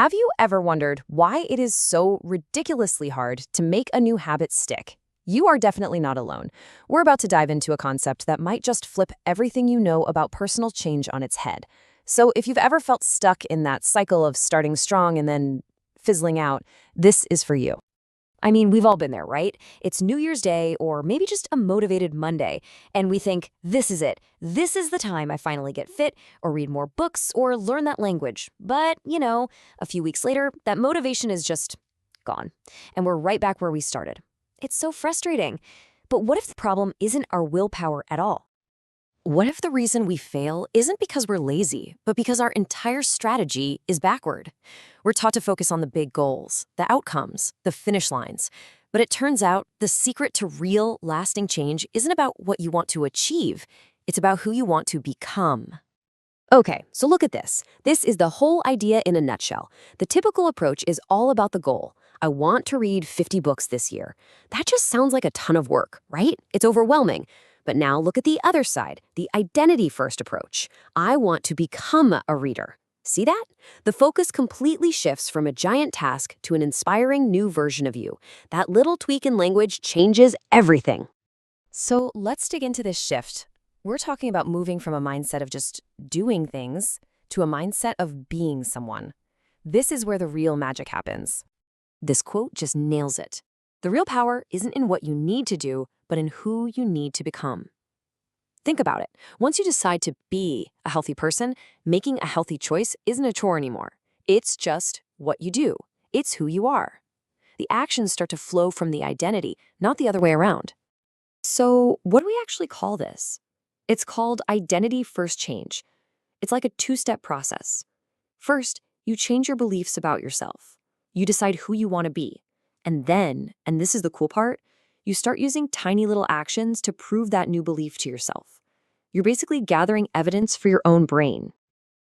Have you ever wondered why it is so ridiculously hard to make a new habit stick? You are definitely not alone. We're about to dive into a concept that might just flip everything you know about personal change on its head. So if you've ever felt stuck in that cycle of starting strong and then fizzling out, this is for you. I mean, we've all been there, right? It's New Year's Day or maybe just a motivated Monday, and we think, this is it. This is the time I finally get fit or read more books or learn that language. But, a few weeks later, that motivation is just gone, and we're right back where we started. It's so frustrating. But what if the problem isn't our willpower at all? What if the reason we fail isn't because we're lazy, but because our entire strategy is backward? We're taught to focus on the big goals, the outcomes, the finish lines. But it turns out the secret to real, lasting change isn't about what you want to achieve. It's about who you want to become. Okay, so look at this. This is the whole idea in a nutshell. The typical approach is all about the goal. I want to read 50 books this year. That just sounds like a ton of work, right? It's overwhelming. But now look at the other side, the identity-first approach. I want to become a reader. See that? The focus completely shifts from a giant task to an inspiring new version of you. That little tweak in language changes everything. So let's dig into this shift. We're talking about moving from a mindset of just doing things to a mindset of being someone. This is where the real magic happens. This quote just nails it. The real power isn't in what you need to do, but in who you need to become. Think about it. Once you decide to be a healthy person, making a healthy choice isn't a chore anymore. It's just what you do. It's who you are. The actions start to flow from the identity, not the other way around. So what do we actually call this? It's called identity-first change. It's like a two-step process. First, you change your beliefs about yourself. You decide who you want to be. And then, and this is the cool part, you start using tiny little actions to prove that new belief to yourself. You're basically gathering evidence for your own brain.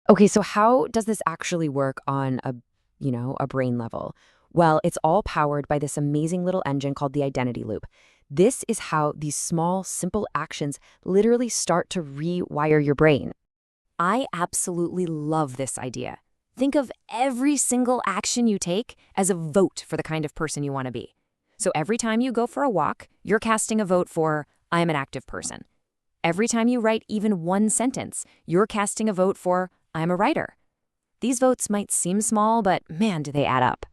Okay, so how does this actually work on a brain level? Well, it's all powered by this amazing little engine called the identity loop. This is how these small, simple actions literally start to rewire your brain. I absolutely love this idea. Think of every single action you take as a vote for the kind of person you want to be. So every time you go for a walk, you're casting a vote for, I am an active person. Every time you write even one sentence, you're casting a vote for, I'm a writer. These votes might seem small, but man, do they add up.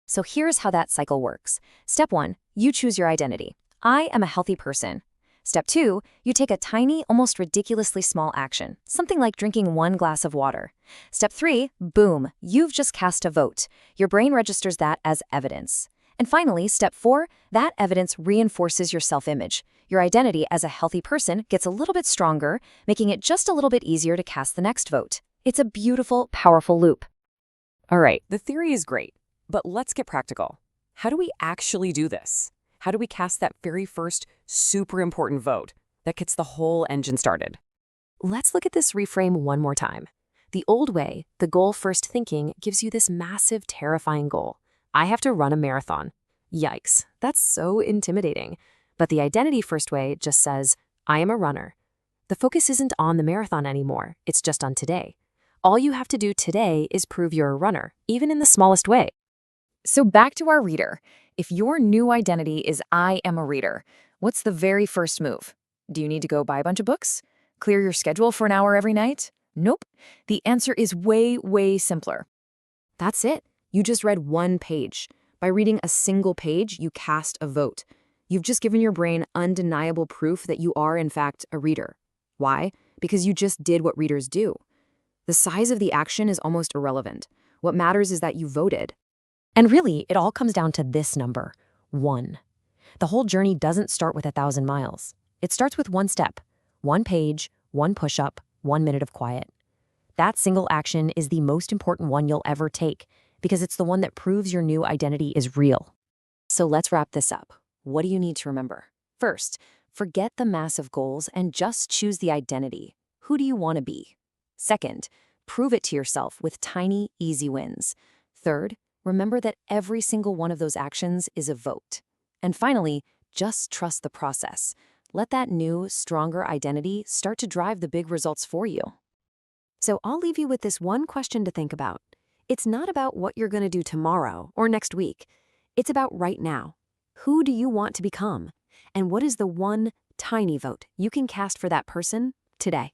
So here's how that cycle works. Step 1, you choose your identity. I am a healthy person. Step 2, you take a tiny, almost ridiculously small action, something like drinking 1 glass of water. Step 3, boom, you've just cast a vote. Your brain registers that as evidence. And finally, step 4, that evidence reinforces your self-image. Your identity as a healthy person gets a little bit stronger, making it just a little bit easier to cast the next vote. It's a beautiful, powerful loop. All right, the theory is great, but let's get practical. How do we actually do this? How do we cast that very first super important vote that gets the whole engine started? Let's look at this reframe one more time. The old way, the goal-first thinking, gives you this massive, terrifying goal. I have to run a marathon. Yikes, that's so intimidating. But the identity-first way just says, I am a runner. The focus isn't on the marathon anymore, it's just on today. All you have to do today is prove you're a runner, even in the smallest way. So back to our reader. If your new identity is I am a reader, what's the very first move? Do you need to go buy a bunch of books? Clear your schedule for an hour every night? Nope. The answer is way, way simpler. That's it. You just read 1 page. By reading a single page, you cast a vote. You've just given your brain undeniable proof that you are, in fact, a reader. Why? Because you just did what readers do. The size of the action is almost irrelevant. What matters is that you voted. And really, it all comes down to this number, 1. The whole journey doesn't start with 1,000 miles. It starts with 1 step, 1 page, 1 push-up, 1 minute of quiet. That single action is the most important one you'll ever take because it's the one that proves your new identity is real. So let's wrap this up. What do you need to remember? First, forget the massive goals and just choose the identity. Who do you want to be? Second, prove it to yourself with tiny, easy wins. Third, remember that every single one of those actions is a vote. And finally, just trust the process. Let that new, stronger identity start to drive the big results for you. So I'll leave you with this one question to think about. It's not about what you're going to do tomorrow or next week. It's about right now. Who do you want to become? And what is the one tiny vote you can cast for that person today?